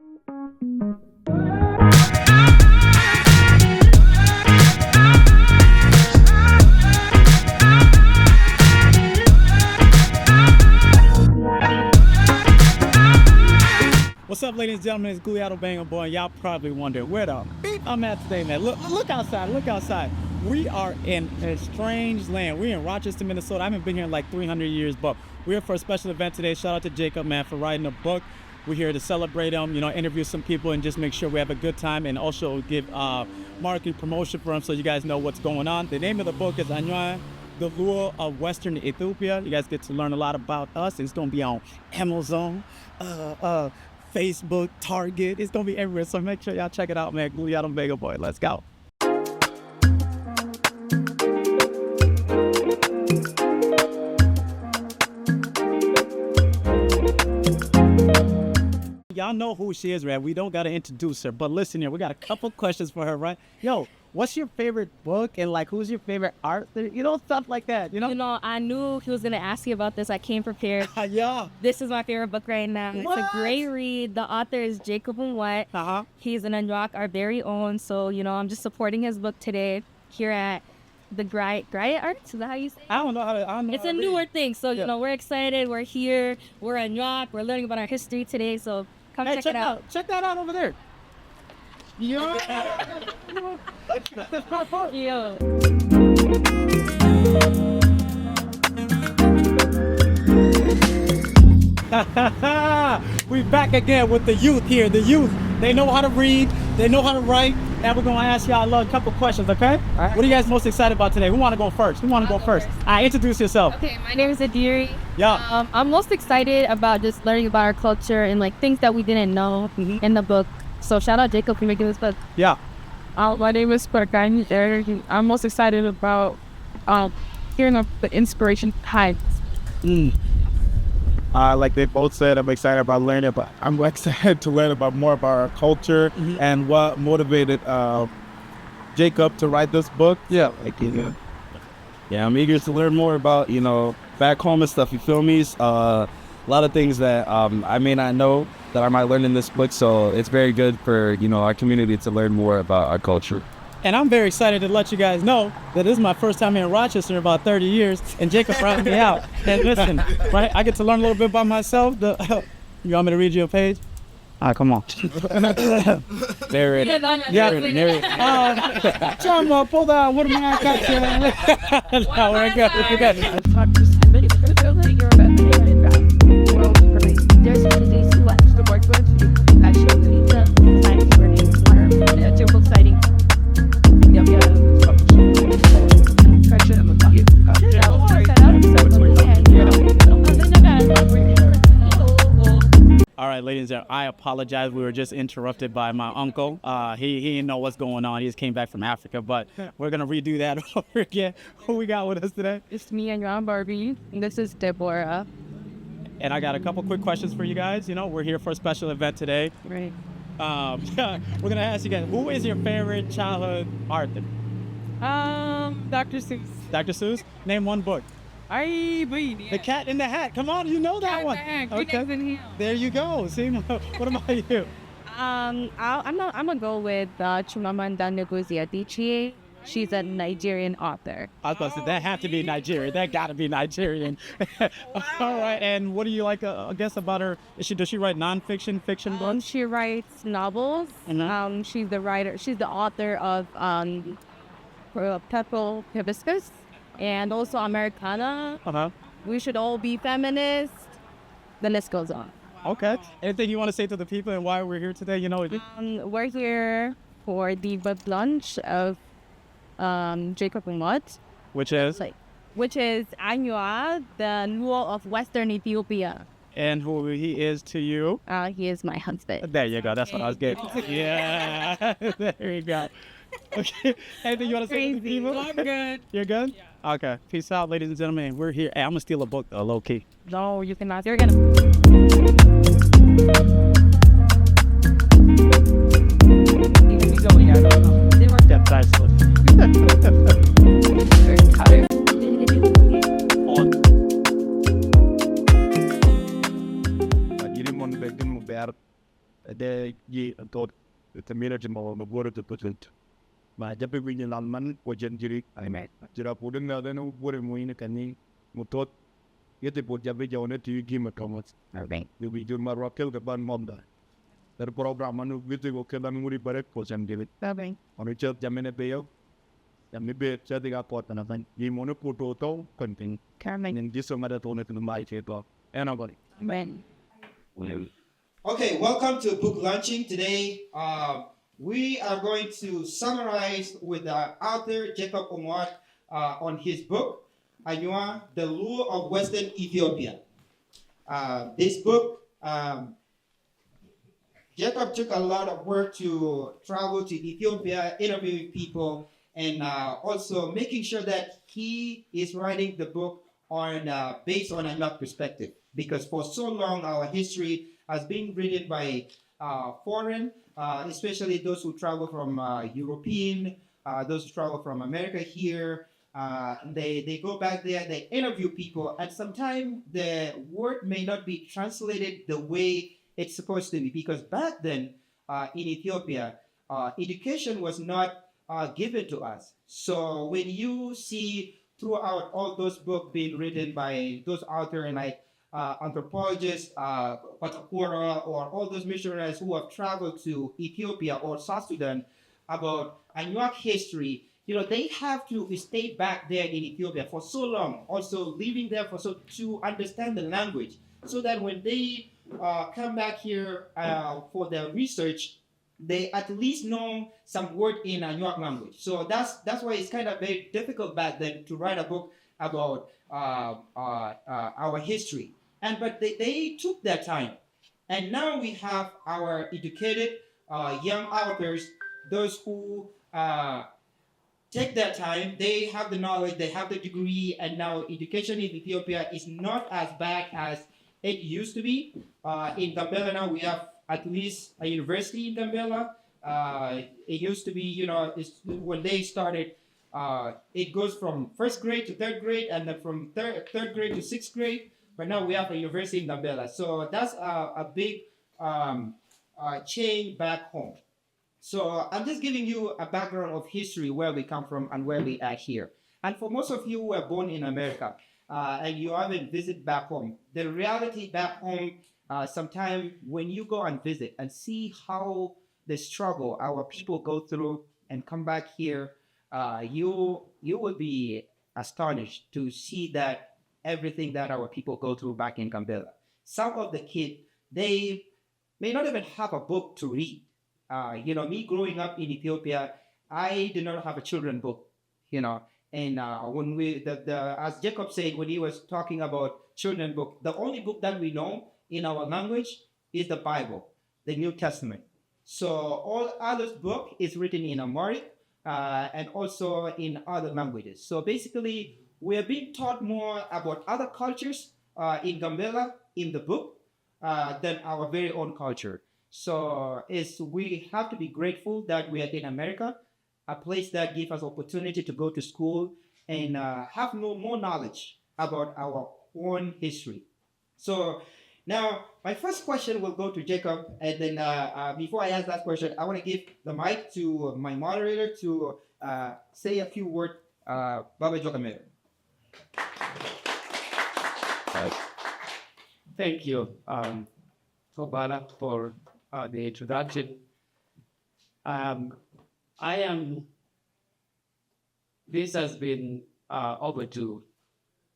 What's up, ladies and gentlemen? It's Luo of Western Ethiopia. Y'all probably wonder where the beep I'm at today, man. Look outside. Look outside. We are in a strange land. We're in Rochester, Minnesota. I haven't been here in like 300 years, but we're here for a special event today. Shout out to Jekap, man, for writing a book. We're here to celebrate him, interview some people and just make sure we have a good time, and also give marketing promotion for him so you guys know what's going on. The name of the book is Anywaa, the Luo of Western Ethiopia. You guys get to learn a lot about us. It's going to be on Amazon, Facebook, Target. It's gonna be everywhere, so make sure y'all check it out, man. Luo of Western Ethiopia. Let's go. Y'all know who she is, right? We don't gotta introduce her, but listen here, we got a couple questions for her, right? Yo, what's your favorite book, and like who's your favorite author? Stuff like that. I knew he was gonna ask you about this. I came prepared. Yeah. This is my favorite book right now. What? It's a great read. The author is Jekap Omod. He's an Anewaa, our very own. So I'm just supporting his book today here at the Griot Arts. Is that how you say it? I don't know. It's a newer thing. So we're excited. We're here. We're Anewaa. We're learning about our history today. So come check it out. Check that out over there. Yo. Yo. We back again with the youth here. The youth, they know how to read, they know how to write, and we're gonna ask y'all a couple questions, okay? All right. What are you guys most excited about today? Who wanna go first? All right, introduce yourself. Okay, my name is Adiri. Yeah. I'm most excited about just learning about our culture and like things that we didn't know in the book. So shout out Jekap for making this book. Yeah. My name is Sparkani. I'm most excited about hearing of the inspiration behind. Like they both said, I'm excited about learning, but I'm excited to learn about more about our culture and what motivated Jekap to write this book. Yeah, I'm eager to learn more about back home and stuff. You feel me? A lot of things that I may not know that I might learn in this book, so it's very good for our community to learn more about our culture. And I'm very excited to let you guys know that this is my first time here in Rochester in about 30 years, and Jekap brought me out. And listen, right, I get to learn a little bit about myself. You want me to read you a page? All right, come on. There it is. Yeah. John, pull down. What am I got here? No, we're good. We're good. There's these left the board actually the science learning it's super exciting. All right, ladies and gentlemen, I apologize. We were just interrupted by my uncle. He didn't know what's going on. He just came back from Africa, but we're going to redo that over again. Who we got with us today? It's me and Ron Barbie. And this is Deborah. And I got a couple quick questions for you guys. We're here for a special event today. Right. We're going to ask you guys, who is your favorite childhood author? Dr. Seuss. Dr. Seuss? Name one book. I believe The Cat in the Hat. Come on, you know that one. Okay. There you go. See, what about you? I'm gonna go with Chimamanda Ngozi Adichie. She's a Nigerian author. I was supposed to say, that have to be Nigerian. That got to be Nigerian. All right. And what do you like, I guess, about her? Does she write nonfiction, fiction books? She writes novels. She's the author of Purple Hibiscus and also Americana. We should all be feminists. The list goes on. Okay. Anything you want to say to the people and why we're here today? We're here for the book launch of Jekap Omod, which is Anewaa, the Luo of Western Ethiopia. And who he is to you? He is my husband. There you go. That's what I was getting. Yeah. There you go. Okay. Anything you want to say to the people? I'm good. You're good? Yeah. Okay. Peace out, ladies and gentlemen. We're here. Hey, I'm gonna steal a book, low key. No, you cannot. You're gonna. They worked that fast. They thought the community more worth to put it. Mà chấp với những làm mắn của dân chỉ mẹ chỉ là phụ nữ nào đó nó vô được mũi nó cái này một tốt cái thì phụ chấp với nhau nó thì kim mà không được vì chúng mà rock cái ban mom đóแต่programมันวิธีก็แค่เราไม่ได้ của dân David còn nó chơi jam này bây giờ jam này bây giờ thì các bạn nào như muốn nó phụ thuộc tao cần tính nhưng chỉ số mà tôi nói từ mai chơi đó anybody Okay, welcome to book launching today. We are going to summarize with the author Jekap Omod on his book, Anywaa, the Luo of Western Ethiopia. This book, Jekap took a lot of work to travel to Ethiopia, interviewing people, and also making sure that he is writing the book on based on Anywaa perspective. Because for so long, our history has been written by foreign, especially those who travel from European, those who travel from America here. They go back there, they interview people, and sometimes the word may not be translated the way it's supposed to be. Because back then in Ethiopia, education was not given to us. So when you see throughout all those books being written by those authors like anthropologists, Patakura, or all those missionaries who have traveled to Ethiopia or South Sudan about Anywaa history, they have to stay back there in Ethiopia for so long, also living there to understand the language, so that when they come back here for their research, they at least know some word in Anywaa language. So that's why it's kind of very difficult back then to write a book about our history. But they took their time. And now we have our educated young authors, those who take their time, they have the knowledge, they have the degree, and now education in Ethiopia is not as bad as it used to be. In Gambela now we have at least a university in Gambela. It used to be, when they started, it goes from first grade to third grade, and then from third grade to sixth grade. But now we have a university in Gambela. So that's a big change back home. So I'm just giving you a background of history, where we come from and where we are here. And for most of you who were born in America and you haven't visited back home, the reality back home, sometimes when you go and visit and see how the struggle our people go through and come back here, you will be astonished to see that everything that our people go through back in Gambela. Some of the kids, they may not even have a book to read. Me growing up in Ethiopia, I did not have a children book, and when as Jacob said, when he was talking about children book, the only book that we know in our language is the Bible, the New Testament. So all others book is written in Amharic and also in other languages. So basically, we are being taught more about other cultures in Gambela in the book than our very own culture. So we have to be grateful that we are in America, a place that gives us opportunity to go to school and have more knowledge about our own history. So now my first question will go to Jacob, and then before I ask that question, I want to give the mic to my moderator to say a few words. Baba Jokamere. Thank you, Kobala, for the introduction. This has been overdue,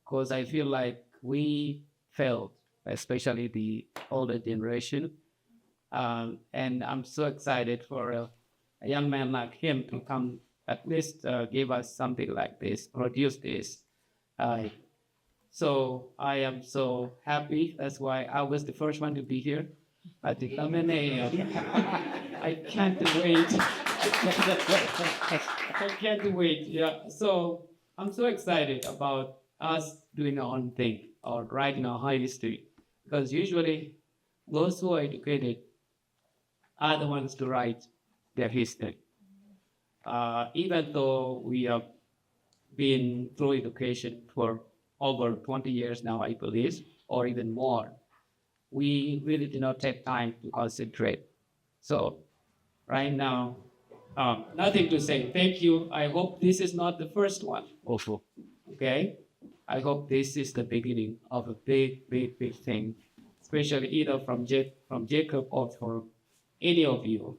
because I feel like we failed, especially the older generation. And I'm so excited for a young man like him to come at least give us something like this, produce this. So I am so happy. That's why I was the first one to be here. I think I can't wait. I can't wait. Yeah. So I'm so excited about us doing our own thing or writing our high history, because usually those who are educated are the ones to write their history. Even though we have been through education for over 20 years now, I believe, or even more, we really did not take time to concentrate So right now, nothing to say. Thank you. I hope this is not the first one. Also, okay. I hope this is the beginning of a big, big, big thing, especially either from Jacob or from any of you.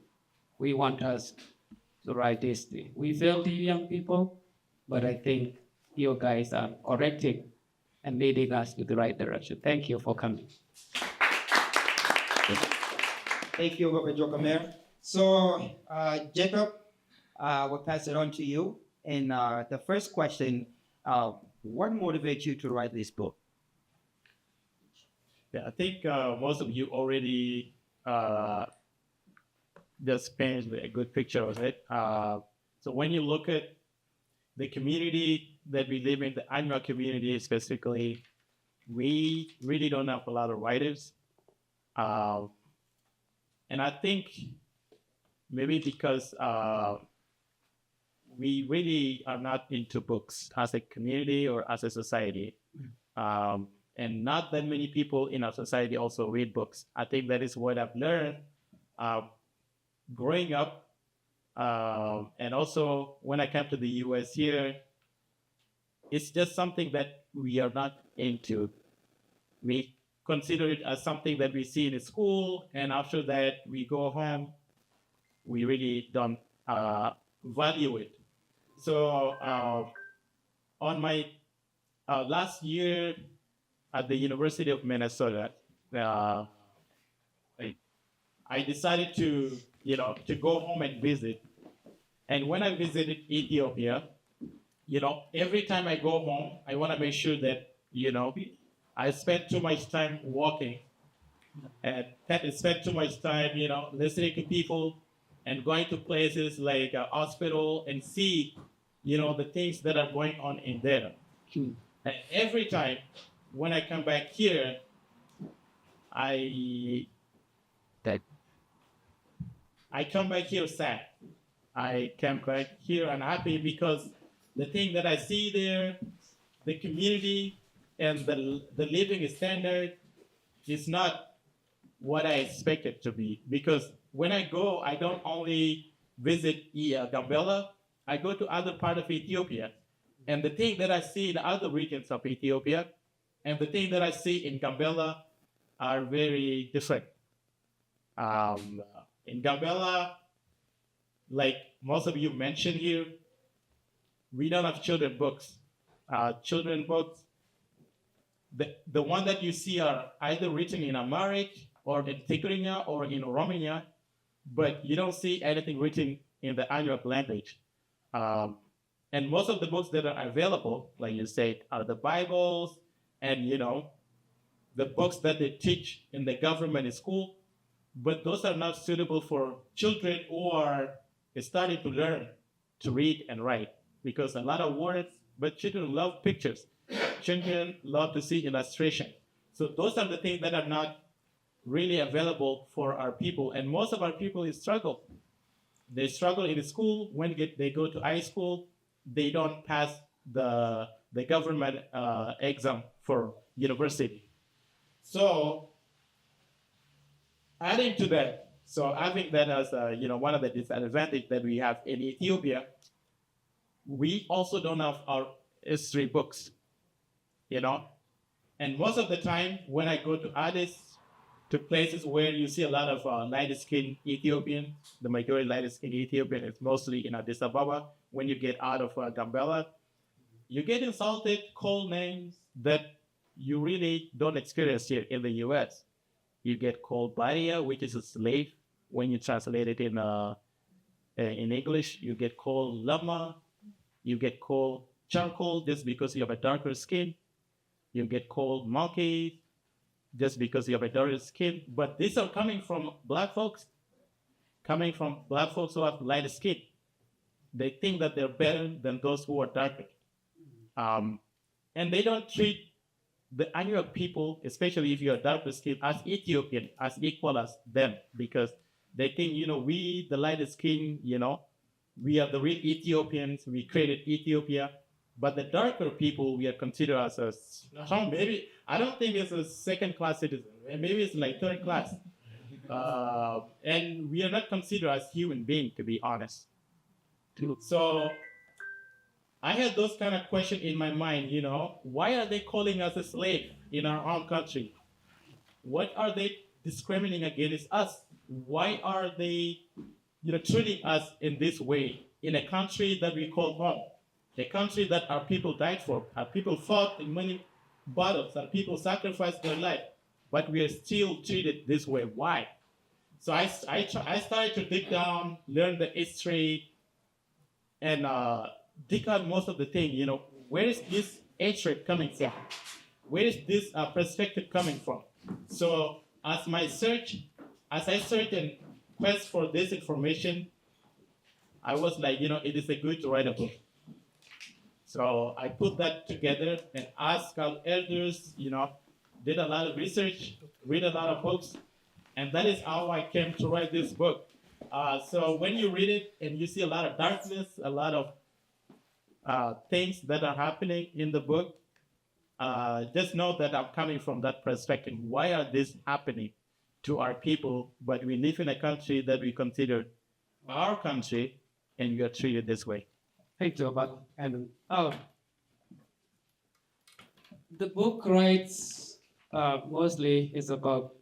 We want us to write this thing. We failed you young people, but I think you guys are correcting and leading us to the right direction. Thank you for coming. Thank you, Robert Jokamer. So, Jacob, we'll pass it on to you. And the first question, what motivates you to write this book? Yeah, I think most of you already just painted a good picture of it. So when you look at the community that we live in, the Anywaa community specifically, we really don't have a lot of writers. And I think maybe because we really are not into books as a community or as a society. And not that many people in our society also read books. I think that is what I've learned growing up. And also when I came to the US here, it's just something that we are not into. We consider it as something that we see in school, and after that we go home, we really don't value it. So on my last year at the University of Minnesota, I decided to go home and visit. And when I visited Ethiopia, every time I go home, I want to make sure that, I spend too much time walking and spend too much time, listening to people and going to places like a hospital and see, the things that are going on in there. And every time when I come back here, I come back here sad. I come back here unhappy because the thing that I see there, the community and the living standard is not what I expect it to be. Because when I go, I don't only visit Gambela, I go to other part of Ethiopia. And the thing that I see in other regions of Ethiopia and the thing that I see in Gambela are very different. In Gambela, like most of you mentioned here, we don't have children books. Children books, the one that you see are either written in Amharic or in Tigrinya or in Romania, but you don't see anything written in the Anywaa language. And most of the books that are available, like you said, are the Bibles and, the books that they teach in the government school, but those are not suitable for children who are starting to learn to read and write, because a lot of words, but children love pictures. Children love to see illustration. So those are the things that are not really available for our people. And most of our people struggle. They struggle in school. When they go to high school, they don't pass the government exam for university. So adding to that, so I think that as one of the disadvantages that we have in Ethiopia, we also don't have our history books. And most of the time when I go to Addis, to places where you see a lot of light-skinned Ethiopian, the majority light-skinned Ethiopian is mostly in Addis Ababa. When you get out of Gambela, you get insulted, called names that you really don't experience here in the US. You get called Baria, which is a slave. When you translate it in English, you get called Lama. You get called charcoal just because you have a darker skin. You get called monkey just because you have a darker skin. But these are coming from black folks who have lighter skin. They think that they're better than those who are darker. And they don't treat the Anywaa people, especially if you're darker skin, as Ethiopian, as equal as them, because they think, we, the lighter skin, we are the real Ethiopians, we created Ethiopia. But the darker people, we are considered as maybe, I don't think it's a second-class citizen. Maybe it's like third class. And we are not considered as human beings, to be honest. So I had those kind of questions in my mind, why are they calling us a slave in our own country? What are they discriminating against us? Why are they, treating us in this way in a country that we call home, a country that our people died for, our people fought in many battles, our people sacrificed their life, but we are still treated this way. Why? So I started to dig down, learn the history, and dig out most of the thing. Where is this hatred coming from? Where is this perspective coming from? So as I search and quest for this information, I was like, it is a good to write a book. So I put that together and asked our elders, did a lot of research, read a lot of books, and that is how I came to write this book. So when you read it and you see a lot of darkness, a lot of things that are happening in the book, just know that I'm coming from that perspective. Why are this happening to our people, but we live in a country that we consider our country, and we are treated this way? Thank you, and the book writes mostly is about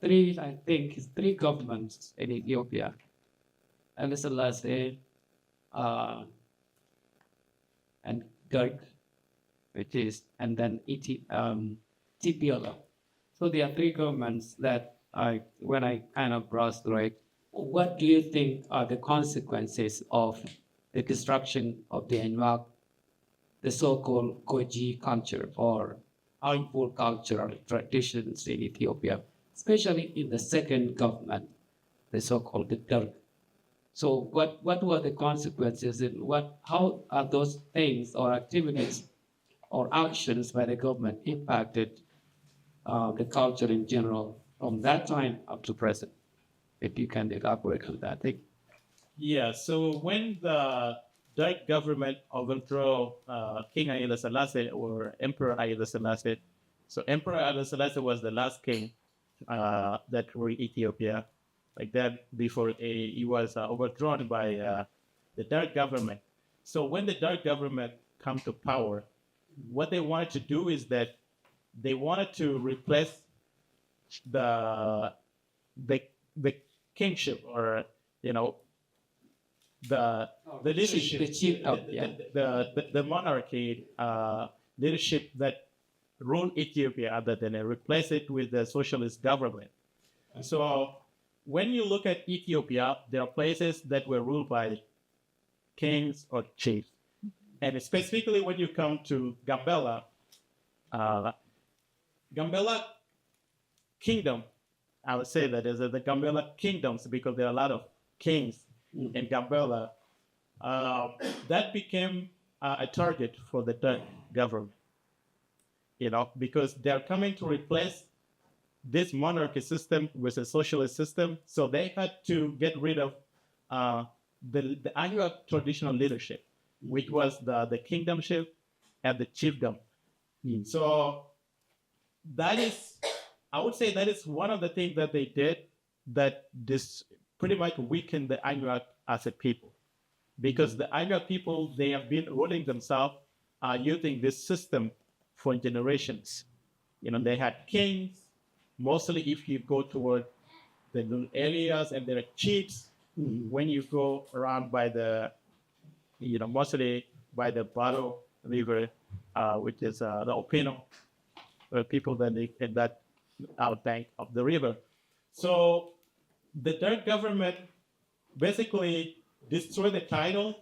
three governments in Ethiopia, and this is Selassie, and Gurk, and then TPLF. So there are three governments that when I kind of browse through it, what do you think are the consequences of the destruction of the Anywaa, the so-called Koji culture or harmful cultural traditions in Ethiopia, especially in the second government, the so-called the Derg? So what were the consequences and how are those things or activities or actions by the government impacted the culture in general from that time up to present? If you can elaborate on that. Yeah, so when the Derg government overthrew King Haile Selassie or Emperor Haile Selassie, so Emperor Haile Selassie was the last king that ruled Ethiopia. Like that, before he was overthrown by the Derg government. So when the Derg government come to power, what they wanted to do is that they wanted to replace the kingship, or the leadership, the monarchy leadership that ruled Ethiopia, other than replace it with the socialist government. So when you look at Ethiopia, there are places that were ruled by kings or chiefs. And specifically when you come to Gambela kingdom, I would say that is the Gambela kingdoms, because there are a lot of kings in Gambela. That became a target for the Dutch government, because they're coming to replace this monarchy system with a socialist system. So they had to get rid of the Anywaa traditional leadership, which was the kingdomship and the chiefdom. So that is, I would say that is one of the things that they did that this pretty much weakened the Anywaa as a people. Because the Anywaa people, they have been ruling themselves using this system for generations. They had kings. Mostly if you go toward the little areas, and there are chiefs. When you go around by the, mostly by the Baro River, which is the Opino, people that live in that outbank of the river. So the Derg government basically destroyed the title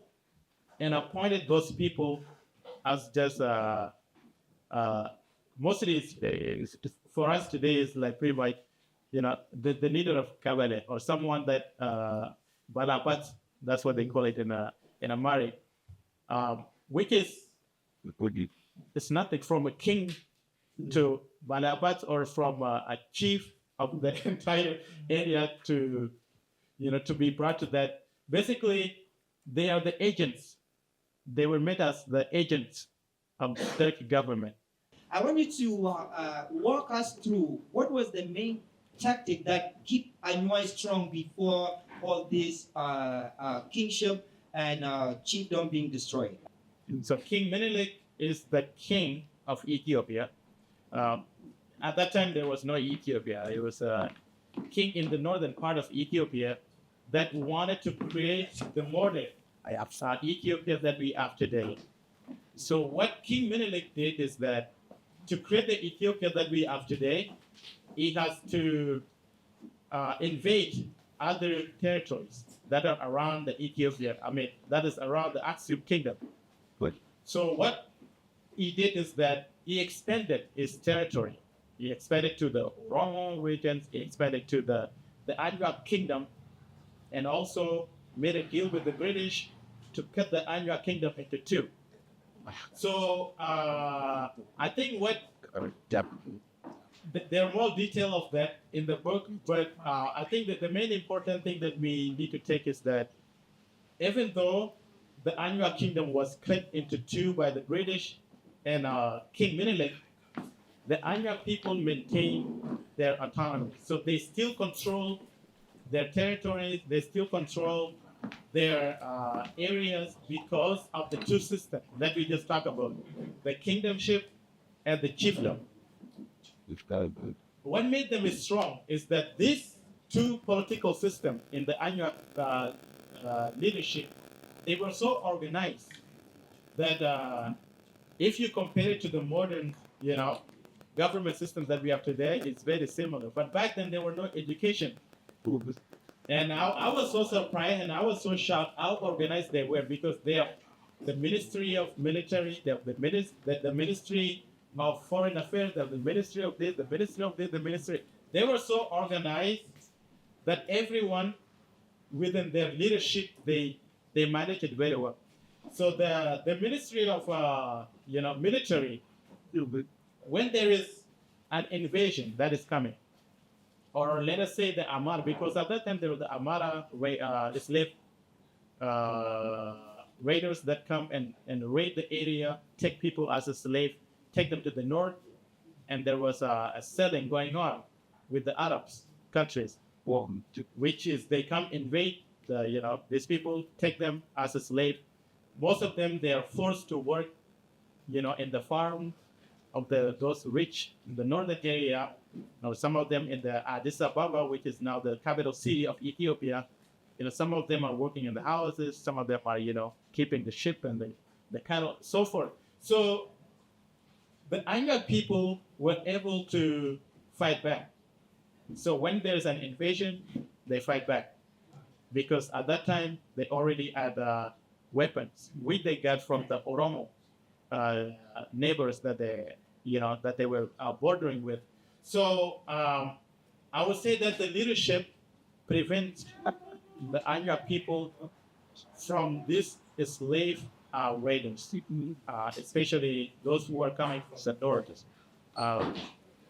and appointed those people as just mostly for us today is like pretty much the leader of Kabale, or someone that Balapat, that's what they call it in Amharic, which is it's nothing from a king to Balapat, or from a chief of the entire area to be brought to that. Basically, they are the agents. They were made as the agents of the Turkish government. I want you to walk us through what was the main tactic that keep Anywaa strong before all this kingship and chiefdom being destroyed. So King Menelik is the king of Ethiopia. Um, at that time, there was no Ethiopia. It was a king in the northern part of Ethiopia that wanted to create the modern Ethiopia that we have today. So what King Menelik did is that to create the Ethiopia that we have today, he has to invade other territories that are around the Ethiopia. That is around the Aksum kingdom. So what he did is that he expanded his territory. He expanded to the Oromo regions. He expanded to the Anywaa kingdom, and also made a deal with the British to cut the Anewaa kingdom into two. So I think there are more detail of that in the book, but I think that the main important thing that we need to take is that even though the Anewaa kingdom was cut into two by the British and King Menelik, the Anewaa people maintain their autonomy. So they still control their territories, they still control their areas because of the two systems that we just talked about, the kingdomship and the chiefdom. What made them strong is that these two political systems in the Anewaa leadership, they were so organized that if you compare it to the modern, government systems that we have today, it's very similar. But back then, there were no education. And I was so surprised and I was so shocked how organized they were, because they have the Ministry of Military, the Ministry of Foreign Affairs, the Ministry of this, the Ministry of this, the Ministry. They were so organized that everyone within their leadership, they managed it very well. So the Ministry of Military, when there is an invasion that is coming, or let us say the Amara, because at that time there were the Amara slave raiders that come and raid the area, take people as a slave, take them to the north, and there was a selling going on with the Arabs countries, which is they come invade these people, take them as a slave. Most of them, they are forced to work, in the farm of those rich in the northern area. Some of them in the Addis Ababa, which is now the capital city of Ethiopia. Some of them are working in the houses. Some of them are, keeping the sheep and the cattle, so forth. So the Anewaa people were able to fight back. So when there's an invasion, they fight back, because at that time they already had weapons, which they got from the Oromo neighbors that they were bordering with. So I would say that the leadership prevents the Anewaa people from these slave raiders, especially those who are coming from the north.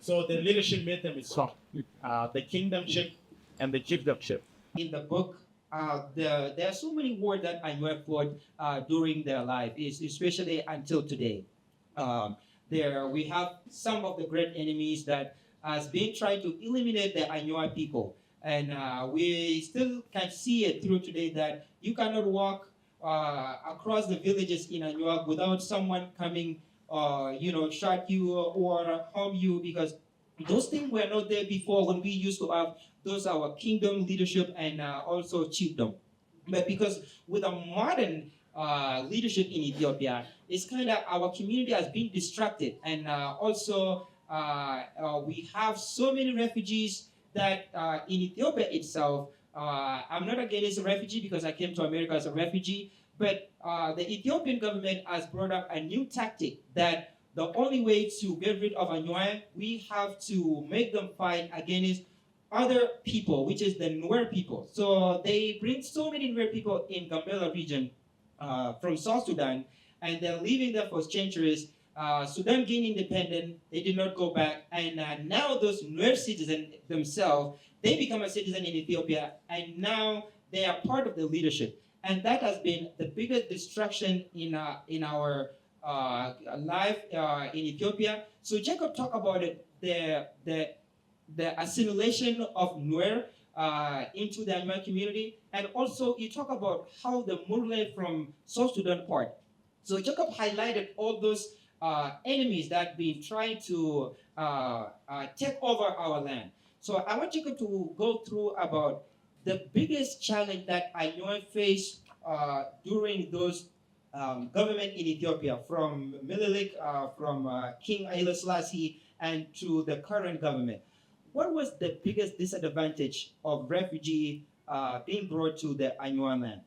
So the leadership made them strong, the kingdomship and the chiefdomship. In the book, there are so many wars that Anewaa fought during their life, especially until today. There we have some of the great enemies that has been trying to eliminate the Anewaa people. And we still can see it through today that you cannot walk across the villages in Anewaa without someone coming, shot you or harm you, because those things were not there before when we used to have those our kingdom leadership and also chiefdom. But because with a modern leadership in Ethiopia, it's kind of our community has been distracted, and also we have so many refugees that in Ethiopia itself, I'm not against a refugee because I came to America as a refugee, but the Ethiopian government has brought up a new tactic that the only way to get rid of Anewaa, we have to make them fight against other people, which is the Nuer people. So they bring so many Nuer people in Gambela region from South Sudan, and they're living there for centuries. Sudan gained independence, they did not go back, and now those Nuer citizens themselves, they become a citizen in Ethiopia, and now they are part of the leadership. And that has been the biggest distraction in our life in Ethiopia. So Jekap talked about it, the assimilation of Nuer into the Anwar community, and also you talk about how the Murle from South Sudan part. So Jacob highlighted all those enemies that been trying to take over our land. So I want Jacob to go through about the biggest challenge that Anwar faced during those government in Ethiopia, from Menelik, from King Haile Selassie, and to the current government. What was the biggest disadvantage of refugee being brought to the Anua land?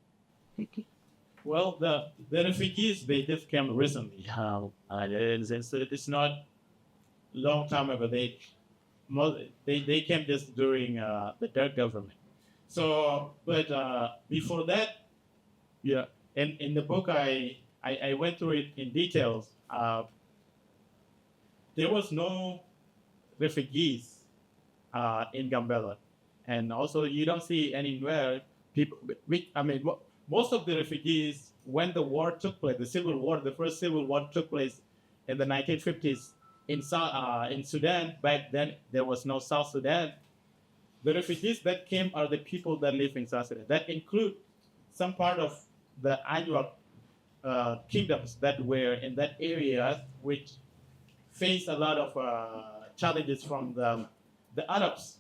Well, the refugees, they just came recently. It's not long time ago. They came just during the Dark government. So, but before that, yeah, in the book I went through it in details. There was no refugees in Gambela, and also you don't see anywhere people. Most of the refugees, when the war took place, the civil war, the first civil war took place in the 1950s in Sudan. Back then, there was no South Sudan. The refugees that came are the people that live in South Sudan. That include some part of the Anwar kingdoms that were in that area, which faced a lot of challenges from the Arabs.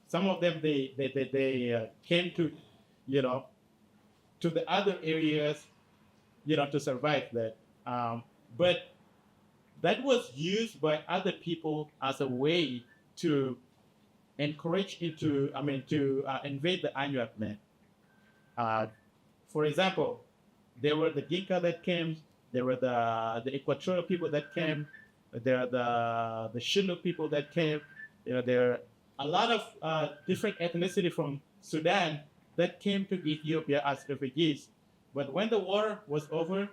Some of them came to to the other areas to survive that. But that was used by other people as a way to encourage it to invade the Anuak land. For example, there were the Dinka that came, there were the Equatorial people that came, there are the Shilluk people that came. There are a lot of different ethnicity from Sudan that came to Ethiopia as refugees. But when the war was over,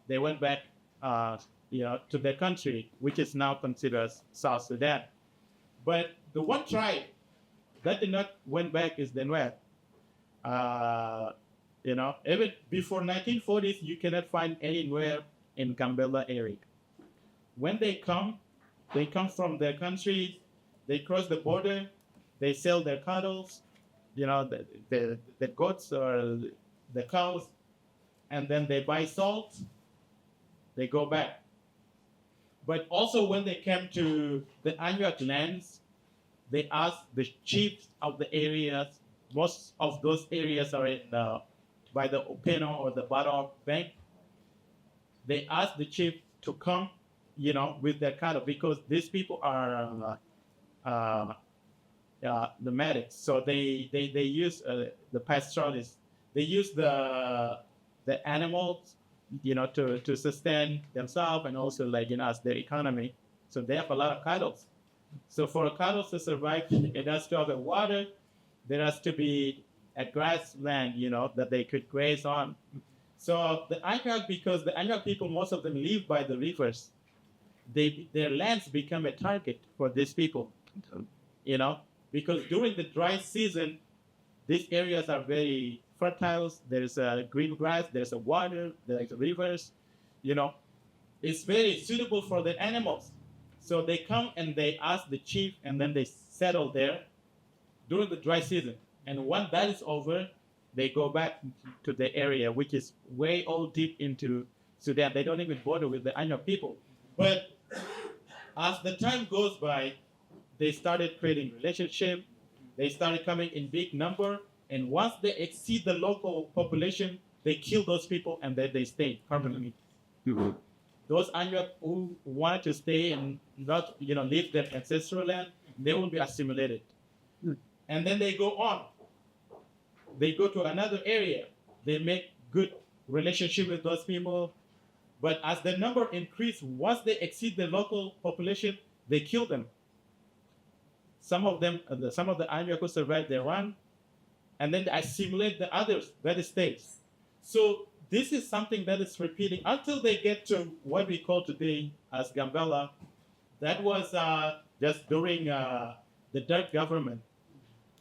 they went back to their country, which is now considered as South Sudan. But the one tribe that did not went back is the Nuer. Even before 1940s, you cannot find anywhere in Gambela area. When they come from their countries, they cross the border, they sell their cattle, the goats or the cows, and then they buy salt, they go back. But also when they came to the Anuak lands, they asked the chiefs of the areas. Most of those areas are by the Openo or the Baro Bank. They asked the chief to come, with their cattle, because these people are nomadics. So they use the pastoralists. They use the animals, to sustain themselves and also as their economy. So they have a lot of cattle. So for cattle to survive, it has to have a water. There has to be a grassland, that they could graze on. So the Anuak, because the Anuak people, most of them live by the rivers, their lands become a target for these people, because during the dry season, these areas are very fertile. There's green grass, there's water, there's rivers, it's very suitable for the animals. So they come and they ask the chief, and then they settle there during the dry season. And when that is over, they go back to the area, which is way all deep into Sudan. They don't even border with the Anuak people. But as the time goes by, they started creating relationship. They started coming in big number. And once they exceed the local population, they kill those people, and then they stay permanently. Mm-hmm. Those Anuak who wanted to stay and not, leave their ancestral land, they will be assimilated. And then they go on. They go to another area. They make good relationship with those people. But as the number increase, once they exceed the local population, they kill them. Some of the Anuak who survive, they run, and then they assimilate the others that stays. So this is something that is repeating until they get to what we call today as Gambela. That was just during the Dark government.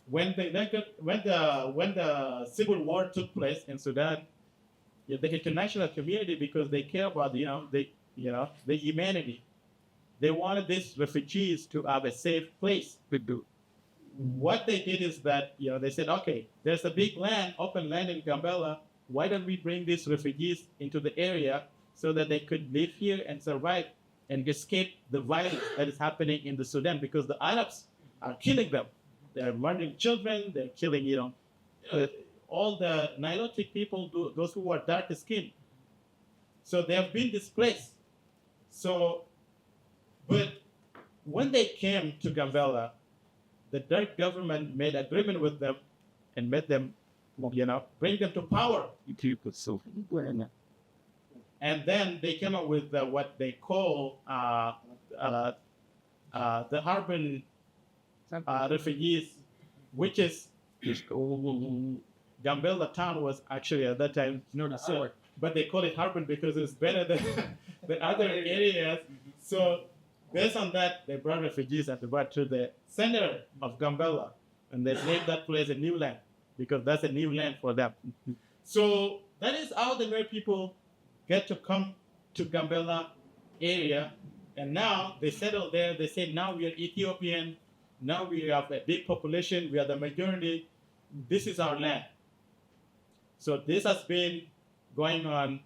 When the civil war took place in Sudan, the international community, because they care about the humanity, they wanted these refugees to have a safe place to do. What they did is that, they said, okay, there's a big land, open land in Gambela. Why don't we bring these refugees into the area so that they could live here and survive and escape the violence that is happening in the Sudan, because the Arabs are killing them. They're murdering children. They're killing, all the Nilotic people, those who are dark skinned. So they have been displaced. So, but when they came to Gambela, the dark government made agreement with them and made them, bring them to power. And then they came up with what they call the urban refugees, which is Gambela town was actually at that time known as Sword, but they call it urban because it's better than the other areas. So based on that, they brought refugees and they brought to the center of Gambela, and they named that place a new land because that's a new land for them. So that is how the Nuer people get to come to Gambela area, and now they settle there. They say, now we are Ethiopian. Now we have a big population. We are the majority. This is our land. So this has been going on,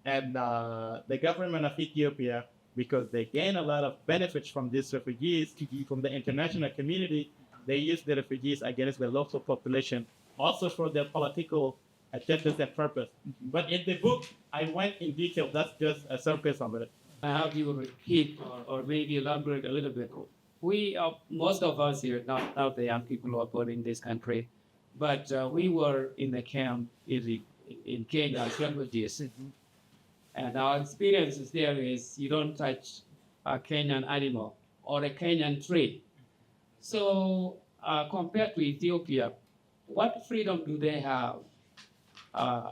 and the government of Ethiopia, because they gain a lot of benefits from these refugees, from the international community, they use the refugees against the local population, also for their political agendas and purpose. But in the book, I went in detail. That's just a surface of it. I have you repeat or maybe elaborate a little bit. We, most of us here, not the young people who are born in this country, but we were in the camp in Kenya as refugees. And our experiences there is you don't touch a Kenyan animal or a Kenyan tree. So compared to Ethiopia, what freedom do they have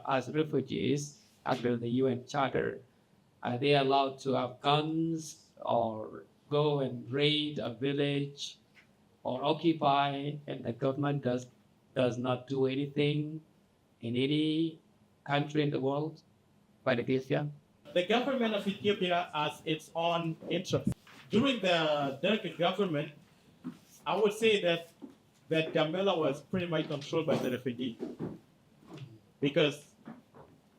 as refugees under the UN Charter? Are they allowed to have guns or go and raid a village or occupy, and the government does not do anything in any country in the world by Ethiopia? The government of Ethiopia has its own interests. During the Derg government, I would say that Gambela was pretty much controlled by the refugees, because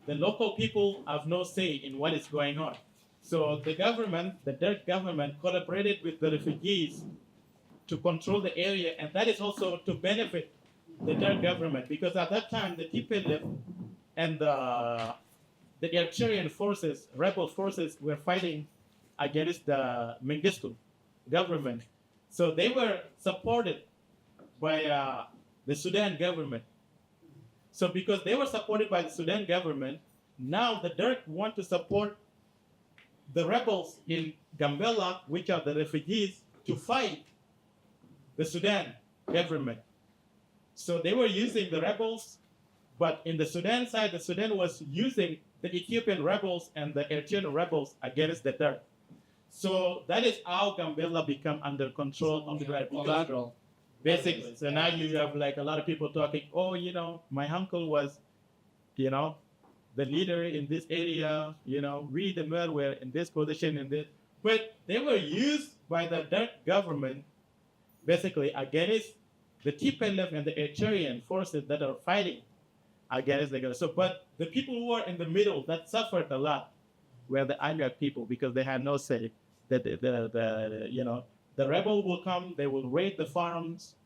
the local people have no say in what is going on. So the Derg government collaborated with the refugees to control the area, and that is also to benefit the Derg government, because at that time the TPLF and the Eritrean forces, rebel forces, were fighting against the Mengistu government. So they were supported by the Sudan government. So because they were supported by the Sudan government, now the Derg want to support the rebels in Gambela, which are the refugees, to fight the Sudan government. So they were using the rebels, but in the Sudan side, the Sudan was using the Ethiopian rebels and the Eritrean rebels against the Derg. So that is how Gambela become under control of the rebels. Basically, so now you have like a lot of people talking, oh, my uncle was, the leader in this area, we the Nuer were in this position in this. But they were used by the Derg government basically against the TPLF and the Eritrean forces that are fighting against the government. So, but the people who were in the middle that suffered a lot were the Anywaa people, because they had no say. That the rebel will come, they will raid the farms,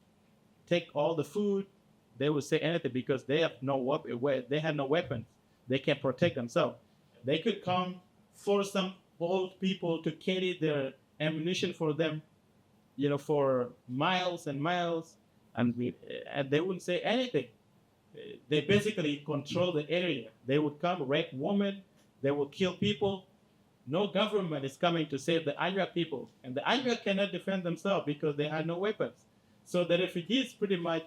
take all the food. They will say anything because they have no weapon. They had no weapons. They can't protect themselves. They could come, force some old people to carry their ammunition for them, for miles and miles, and they wouldn't say anything. They basically control the area. They would come, rape women. They would kill people. No government is coming to save the Anywaa people. And the Anywaa cannot defend themselves because they had no weapons. So the refugees pretty much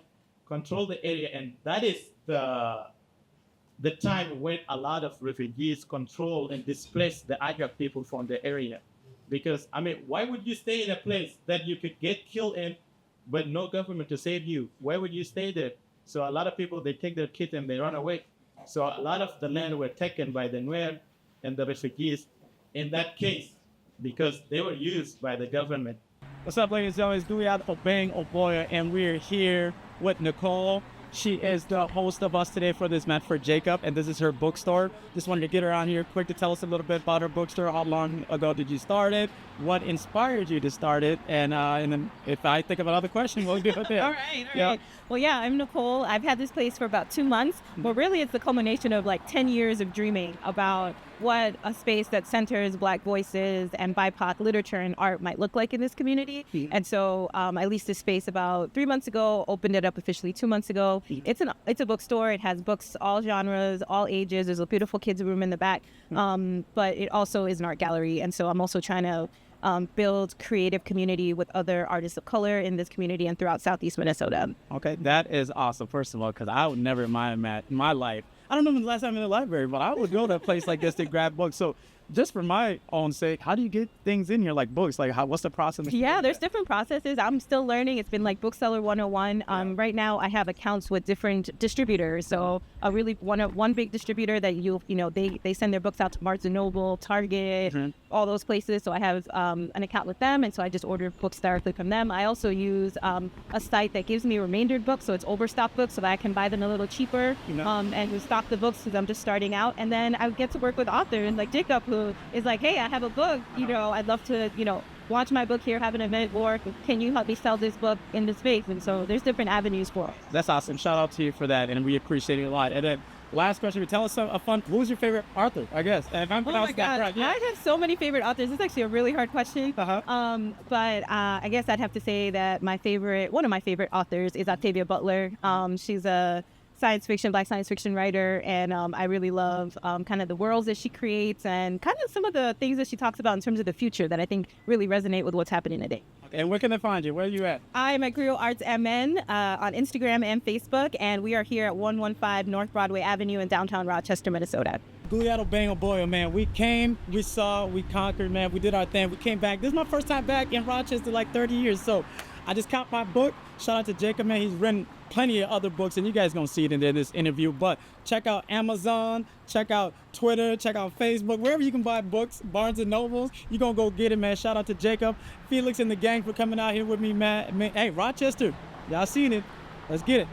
control the area. And that is the time when a lot of refugees control and displace the Anywaa people from the area. Because, why would you stay in a place that you could get killed in, but no government to save you? Why would you stay there? So a lot of people, they take their kids and they run away. So a lot of the land were taken by the Nuer and the refugees. In that case, because they were used by the government. What's up, ladies and gentlemen? It's Luo Bang Oboya, and we're here with Nicole. She is the host of us today for this Meant for Jekap, and this is her bookstore. Just wanted to get her on here quick to tell us a little bit about her bookstore. How long ago did you start it? What inspired you to start it? And then if I think of another question, we'll do it there. All right. Well, yeah, I'm Nicole. I've had this place for about 2 months, but really it's the culmination of like 10 years of dreaming about what a space that centers Black voices and BIPOC literature and art might look like in this community. And so I leased this space about 3 months ago, opened it up officially 2 months ago. It's a bookstore. It has books, all genres, all ages. There's a beautiful kids room in the back, but it also is an art gallery. And so I'm also trying to build creative community with other artists of color in this community and throughout Southeast Minnesota. Okay, that is awesome, first of all, because I would never in my life. I don't know when the last time in the library, but I would go to a place like this to grab books. So just for my own sake, how do you get things in here like books? Like what's the process? Yeah, there's different processes. I'm still learning. It's been like Bookseller 101. Right now I have accounts with different distributors. So one big distributor that they send their books out to Barnes & Noble, Target, all those places. So I have an account with them, and so I just order books directly from them. I also use a site that gives me remaindered books, so it's overstock books, so that I can buy them a little cheaper and restock the books because I'm just starting out. And then I get to work with authors like Jekap, who is like, hey, I have a book, I'd love to, launch my book here, have an event, or can you help me sell this book in this space? And so there's different avenues for it. That's awesome. Shout out to you for that, and we appreciate it a lot. And then last question, tell us a fun, who's your favorite author, I guess? If I'm pronouncing that right. I have so many favorite authors. It's actually a really hard question. But I guess I'd have to say that one of my favorite authors is Octavia Butler. She's a Black science fiction writer, and I really love kind of the worlds that she creates and kind of some of the things that she talks about in terms of the future that I think really resonate with what's happening today. Okay, and where can they find you? Where are you at? I'm at Griot Arts MN on Instagram and Facebook, and we are here at 115 North Broadway Avenue in downtown Rochester, Minnesota. Guliato Bango Boyo, man. We came, we saw, we conquered, man. We did our thing. We came back. This is my first time back in Rochester, like 30 years. So I just caught my book. Shout out to Jekap, man. He's written plenty of other books, and you guys gonna see it in this interview. But check out Amazon, check out Twitter, check out Facebook, wherever you can buy books, Barnes and Nobles. You gonna go get it, man. Shout out to Jekap, Felix, and the gang for coming out here with me, man. Hey, Rochester, y'all seen it. Let's get it.